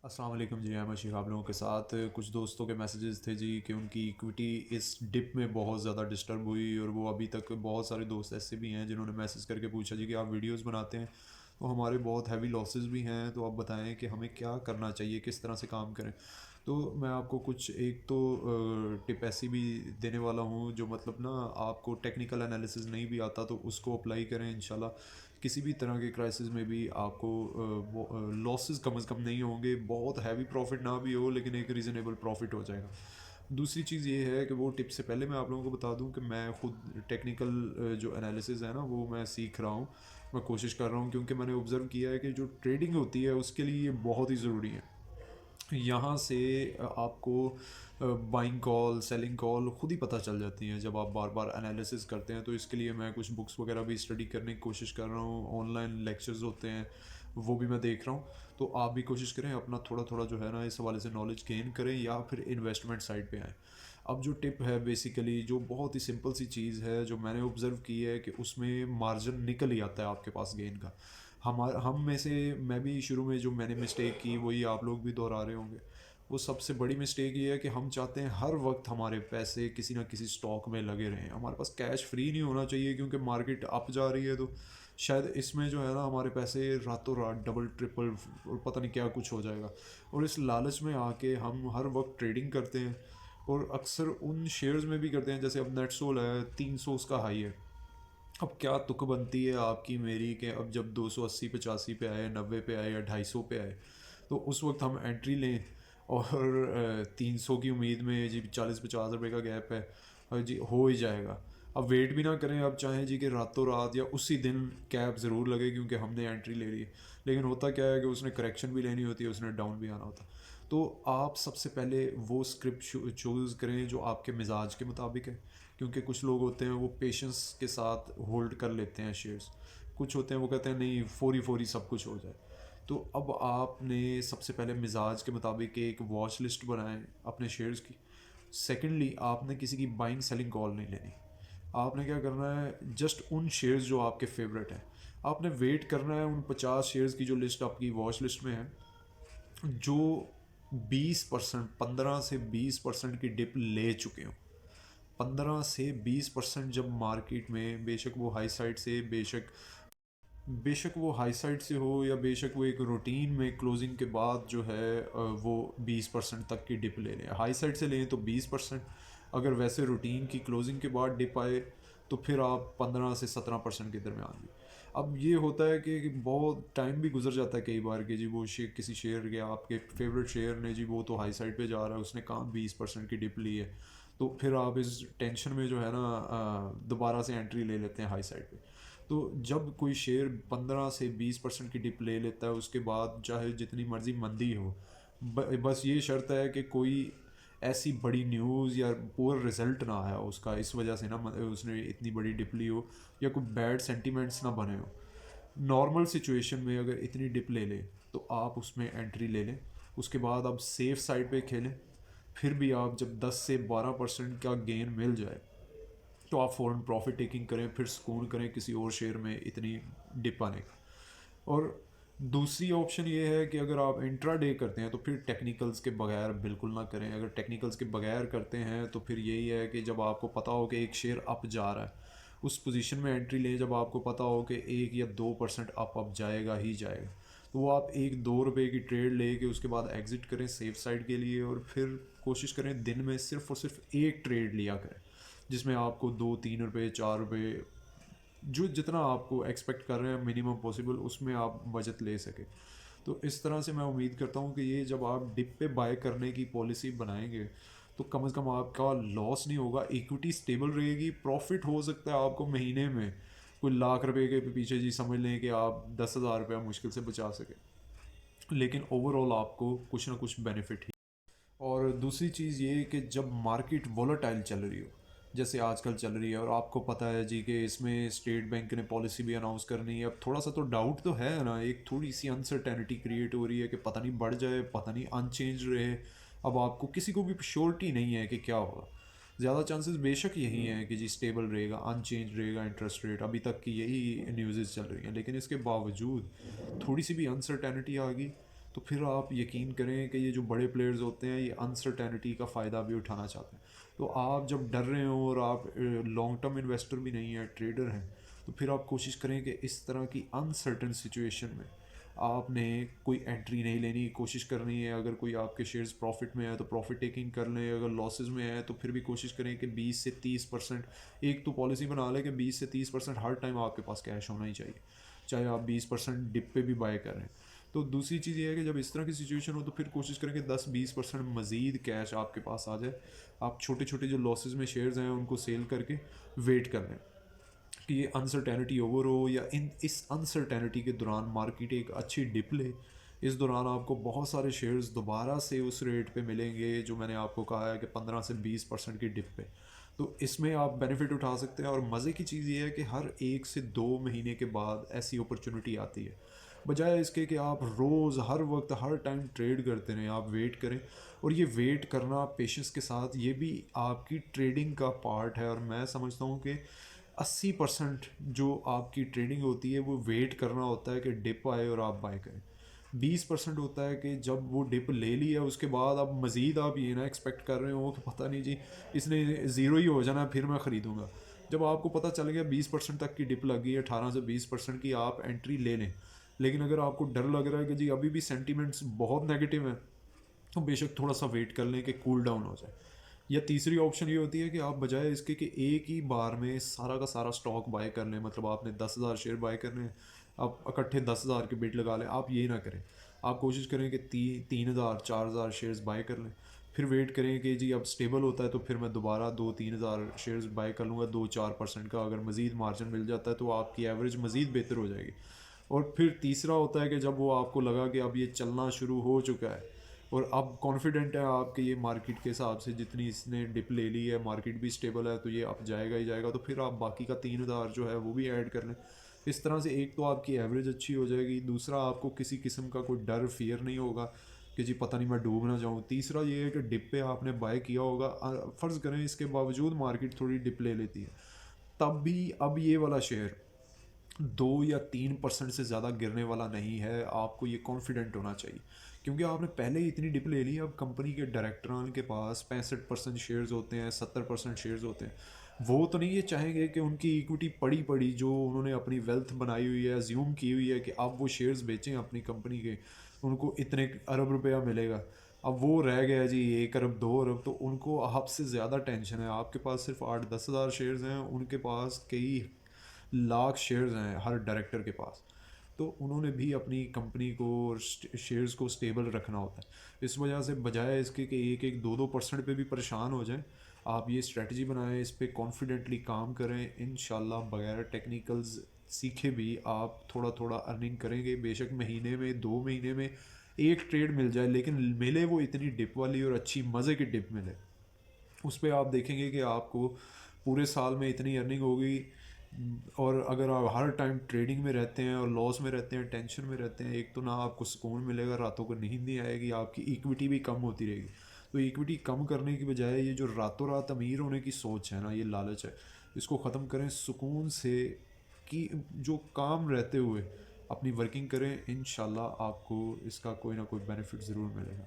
अस्सलाम वालेकुम जी। अहमद शीख आप लोगों के साथ कुछ दोस्तों के मैसेजेस थे जी कि उनकी इक्विटी इस डिप में बहुत ज़्यादा डिस्टर्ब हुई और वो अभी तक बहुत सारे दोस्त ऐसे भी हैं जिन्होंने मैसेज करके पूछा जी कि आप वीडियोस बनाते हैं तो हमारे बहुत हैवी लॉसेस भी हैं, तो आप बताएं कि हमें क्या करना चाहिए, किस तरह से काम करें। तो मैं आपको कुछ एक तो टिप ऐसी भी देने वाला हूँ जो मतलब ना आपको टेक्निकल एनालिसिस नहीं भी आता तो उसको अप्लाई करें इंशाल्लाह। किसी भी तरह के क्राइसिस में भी आपको लॉसेस कम से कम नहीं होंगे, बहुत हैवी प्रॉफिट ना भी हो लेकिन एक रीज़नेबल प्रॉफिट हो जाएगा। दूसरी चीज़ ये है कि वो टिप से पहले मैं आप लोगों को बता दूं कि मैं खुद टेक्निकल जो एनालिसिस है ना वो मैं सीख रहा हूँ, मैं कोशिश कर रहा हूँ, क्योंकि मैंने ऑब्ज़र्व किया है कि जो ट्रेडिंग होती है उसके लिए ये बहुत ही ज़रूरी है। यहाँ से आपको बाइंग कॉल सेलिंग कॉल खुद ही पता चल जाती हैं जब आप बार बार एनालिसिस करते हैं। तो इसके लिए मैं कुछ बुक्स वगैरह भी स्टडी करने की कोशिश कर रहा हूँ, ऑनलाइन लेक्चर्स होते हैं वो भी मैं देख रहा हूँ। तो आप भी कोशिश करें अपना थोड़ा थोड़ा जो है ना इस हवाले से नॉलेज गेन करें या फिर इन्वेस्टमेंट साइड पे आएँ। अब जो टिप है बेसिकली जो बहुत ही सिंपल सी चीज़ है जो मैंने ऑब्ज़र्व की है कि उसमें मार्जिन निकल ही आता है आपके पास गेन का। हम में से मैं भी शुरू में जो मैंने मिस्टेक की वही आप लोग भी दोहरा रहे होंगे। वो सबसे बड़ी मिस्टेक ये है कि हम चाहते हैं हर वक्त हमारे पैसे किसी ना किसी स्टॉक में लगे रहें, हमारे पास कैश फ्री नहीं होना चाहिए क्योंकि मार्केट अप जा रही है। तो शायद इसमें जो है ना हमारे पैसे रातों रात डबल ट्रिपल और पता नहीं क्या कुछ हो जाएगा। और इस लालच में आके हम हर वक्त ट्रेडिंग करते हैं और अक्सर उन शेयर्स में भी करते हैं। जैसे अब नेटसोल है 300 उसका हाई है। अब क्या तुक बनती है आपकी मेरी कि अब जब 280 85 पे आए, 90 पे आए या 250 पे आए तो उस वक्त हम एंट्री लें। और 300 की उम्मीद में जी 40 50 रुपए का गैप है, और जी हो ही जाएगा। अब वेट भी ना करें, अब चाहें जी कि रातों रात या उसी दिन कैप ज़रूर लगे क्योंकि हमने एंट्री ले ली है। लेकिन होता क्या है कि उसने करेक्शन भी लेनी होती है, उसने डाउन भी आना होता है। तो आप सबसे पहले वो स्क्रिप्ट चूज़ करें जो आपके मिजाज के मुताबिक है, क्योंकि कुछ लोग होते हैं वो पेशेंस के साथ होल्ड कर लेते हैं शेयर्स, कुछ होते हैं वो कहते हैं नहीं फौरी फौरी सब कुछ हो जाए। तो अब आपने सबसे पहले मिजाज के मुताबिक एक वॉच लिस्ट बनाएं अपने शेयर्स की। सेकेंडली आपने किसी की बाइंग सेलिंग कॉल नहीं लेनी। आपने क्या करना है, जस्ट उन शेयर्स जो आपके फेवरेट हैं आपने वेट करना है। उन 50 शेयर्स की जो लिस्ट आपकी वॉच लिस्ट में है जो 20% 15 से 20% की डिप ले चुके हो। 15 से 20% जब मार्केट में बेशक वो हाई साइड से बेशक वो हाई साइड से हो या बेशक वो एक रूटीन में क्लोजिंग के बाद जो है वो 20% तक की डिप ले लें। हाई साइड से लें तो 20%, अगर वैसे रूटीन की क्लोजिंग के बाद डिप आए तो फिर आप 15 से 17% के दरमियान भी। अब ये होता है कि बहुत टाइम भी गुजर जाता है कई बार कि जी वो किसी शेयर के आपके फेवरेट शेयर ने जी वो तो हाई साइड पे जा रहा है, उसने कहाँ 20% की डिप ली है। तो फिर आप इस टेंशन में जो है ना दोबारा से एंट्री ले लेते हैं हाई साइड पे। तो जब कोई शेयर 15 से 20% की डिप ले लेता है उसके बाद चाहे जितनी मर्जी मंदी हो, बस ये शर्त है कि कोई ऐसी बड़ी न्यूज़ या पुअर रिजल्ट ना आया उसका, इस वजह से ना उसने इतनी बड़ी डिप ली हो या कोई बैड सेंटिमेंट्स ना बने हो। नॉर्मल सिचुएशन में अगर इतनी डिप ले ले तो आप उसमें एंट्री ले लें। उसके बाद आप सेफ साइड पे खेलें। फिर भी आप जब 10 से 12% का गेन मिल जाए तो आप फ़ौरन प्रॉफिट टेकिंग करें, फिर सुकून करें किसी और शेयर में इतनी डिप आने का। और दूसरी ऑप्शन ये है कि अगर आप इंट्रा डे करते हैं तो फिर टेक्निकल्स के बगैर बिल्कुल ना करें। अगर टेक्निकल्स के बगैर करते हैं तो फिर यही है कि जब आपको पता हो कि एक शेयर अप जा रहा है उस पोजीशन में एंट्री लें जब आपको पता हो कि 1 या 2% अप जाएगा ही जाएगा। तो वो आप 1 2 रुपए की ट्रेड लेके उसके बाद एग्ज़िट करें सेफ साइड के लिए, और फिर कोशिश करें दिन में सिर्फ और सिर्फ एक ट्रेड लिया करें जिसमें आपको 2 3 रुपए 4 रुपए जो जितना आपको एक्सपेक्ट कर रहे हैं मिनिमम पॉसिबल उसमें आप बचत ले सके। तो इस तरह से मैं उम्मीद करता हूँ कि ये जब आप डिप पे बाय करने की पॉलिसी बनाएंगे तो कम से कम आपका लॉस नहीं होगा, इक्विटी स्टेबल रहेगी, प्रॉफिट हो सकता है आपको महीने में कोई लाख रुपए के पीछे जी समझ लें कि आप 10,000 रुपया मुश्किल से बचा सके, लेकिन ओवरऑल आपको कुछ ना कुछ बेनिफिट ही। और दूसरी चीज़ ये कि जब मार्केट वोलेटाइल चल रही हो जैसे आजकल चल रही है और आपको पता है जी कि इसमें स्टेट बैंक ने पॉलिसी भी अनाउंस करनी है, अब थोड़ा सा तो डाउट तो है ना, एक थोड़ी सी अनसर्टेनिटी क्रिएट हो रही है कि पता नहीं बढ़ जाए पता नहीं अनचेंज रहे। अब आपको किसी को भी श्योरिटी नहीं है कि क्या होगा। ज़्यादा चांसेस बेशक यही हैं कि जी स्टेबल रहेगा अनचेंज रहेगा इंटरेस्ट रेट, अभी तक की यही न्यूज़ चल रही हैं, लेकिन इसके बावजूद थोड़ी सी भी अनसर्टेनिटी आ गई तो फिर आप यकीन करें कि ये जो बड़े प्लेयर्स होते हैं ये अनसर्टेनिटी का फ़ायदा भी उठाना चाहते हैं। तो आप जब डर रहे हो और आप लॉन्ग टर्म इन्वेस्टर भी नहीं है, ट्रेडर हैं, तो फिर आप कोशिश करें कि इस तरह की अनसर्टन सिचुएशन में आपने कोई एंट्री नहीं लेनी, कोशिश करनी है अगर कोई आपके शेयर्स प्रॉफिट में है तो प्रॉफिट टेकिंग कर लें, अगर लॉसेस में है तो फिर भी कोशिश करें कि 20 से 30%, एक तो पॉलिसी बना लें कि 20 से 30% हर टाइम आपके पास कैश होना ही चाहिए, चाहे आप 20% डिप पे भी बाय करें। तो दूसरी चीज़ ये है कि जब इस तरह की सिचुएशन हो तो फिर कोशिश करें कि 10-20% मज़ीद कैश आपके पास आ जाए। आप छोटे छोटे जो लॉसेस में शेयर्स हैं उनको सेल करके वेट कर लें कि ये अनसर्टेनिटी ओवर हो, या इस अनसर्टेनिटी के दौरान मार्केट एक अच्छी डिप ले। इस दौरान आपको बहुत सारे शेयर्स दोबारा से उस रेट पे मिलेंगे जो मैंने आपको कहा है कि 15 से 20% की डिप पे। तो इसमें आप बेनिफिट उठा सकते हैं। और मज़े की चीज़ ये है कि हर 1 से 2 महीने के बाद ऐसी अपॉर्चुनिटी आती है, बजाय इसके कि आप रोज़ हर वक्त हर टाइम ट्रेड करते रहें, आप वेट करें। और ये वेट करना पेशेंस के साथ, ये भी आपकी ट्रेडिंग का पार्ट है। और मैं समझता हूँ कि 80% जो आपकी ट्रेडिंग होती है वो वेट करना होता है कि डिप आए और आप बाय करें। 20% होता है कि जब वो डिप ले लिया उसके बाद अब मज़ीद आप ये ना एक्सपेक्ट कर रहे हो कि पता नहीं जी इसने ज़ीरो ही हो जाना फिर मैं ख़रीदूँगा। जब आपको पता चल गया 20% तक की डिप लगी है, 18 से 20% की, आप एंट्री ले लें। लेकिन अगर आपको डर लग रहा है कि जी अभी भी सेंटीमेंट्स बहुत नेगेटिव हैं, तो बेशक थोड़ा सा वेट कर लें कि कूल डाउन हो जाए। या तीसरी ऑप्शन ये होती है कि आप बजाय इसके कि एक ही बार में सारा का सारा स्टॉक बाय कर लें, मतलब आपने 10,000 शेयर बाय करने हैं, आप इकट्ठे 10,000 के बिड लगा लें। आप ये ना करें, आप कोशिश करें कि 3,000 4,000 शेयर्स बाय कर लें, फिर वेट करें कि जी अब स्टेबल होता है तो फिर मैं दोबारा 2-3 हज़ार शेयर्स बाय कर लूँगा 2-4% का। अगर मज़ीद मार्जिन मिल जाता है तो आपकी एवरेज मज़ीद बेहतर हो जाएगी। और फिर तीसरा होता है कि जब वो आपको लगा कि अब ये चलना शुरू हो चुका है और अब कॉन्फिडेंट है आपके ये मार्केट के हिसाब से, जितनी इसने डिप ले ली है, मार्केट भी स्टेबल है, तो ये अब जाएगा ही जाएगा, तो फिर आप बाकी का 3,000 जो है वो भी ऐड कर लें। इस तरह से एक तो आपकी एवरेज अच्छी हो जाएगी, दूसरा आपको किसी किस्म का कोई डर फियर नहीं होगा कि जी पता नहीं मैं डूब ना जाऊँ। तीसरा ये है कि डिप पे आपने बाय किया होगा, फ़र्ज़ करें इसके बावजूद मार्केट थोड़ी डिप ले लेती है, तब भी अब ये वाला शेयर 2 या 3% से ज़्यादा गिरने वाला नहीं है। आपको ये कॉन्फिडेंट होना चाहिए, क्योंकि आपने पहले ही इतनी डिप ले ली। अब कंपनी के डायरेक्टरान के पास 65% शेयर्स होते हैं, 70% शेयर्स होते हैं। वो तो नहीं ये चाहेंगे कि उनकी इक्विटी पड़ी पड़ी जो उन्होंने अपनी वेल्थ बनाई हुई है, अज्यूम की हुई है कि अब वो शेयर्स बेचें अपनी कंपनी के, उनको इतने अरब रुपया मिलेगा, अब वो रह गया जी 1 अरब 2 अरब, तो उनको आपसे ज़्यादा टेंशन है। आपके पास सिर्फ 8-10 हज़ार शेयर्स हैं, उनके पास कई लाख शेयर्स हैं हर डायरेक्टर के पास। तो उन्होंने भी अपनी कंपनी को और शेयर्स को स्टेबल रखना होता है। इस वजह से बजाय इसके कि 1-1 2-2% पे भी परेशान हो जाएं, आप ये स्ट्रेटजी बनाएं, इस पे कॉन्फिडेंटली काम करें। इंशाल्लाह बगैर टेक्निकल्स सीखे भी आप थोड़ा थोड़ा अर्निंग करेंगे। बेशक महीने में 2 महीने में एक ट्रेड मिल जाए, लेकिन मिले वो इतनी डिप वाली और अच्छी मज़े की डिप मिले, उस पर आप देखेंगे कि आपको पूरे साल में इतनी अर्निंग होगी। और अगर आप हर टाइम ट्रेडिंग में रहते हैं और लॉस में रहते हैं, टेंशन में रहते हैं, एक तो ना आपको सुकून मिलेगा, रातों को नींद नहीं आएगी, आपकी इक्विटी भी कम होती रहेगी। तो इक्विटी कम करने की बजाय ये जो रातों रात अमीर होने की सोच है ना, ये लालच है, इसको ख़त्म करें सुकून से, कि जो काम रहते हुए अपनी वर्किंग करें। इंशाल्लाह आपको इसका कोई ना कोई बेनिफिट ज़रूर मिलेगा।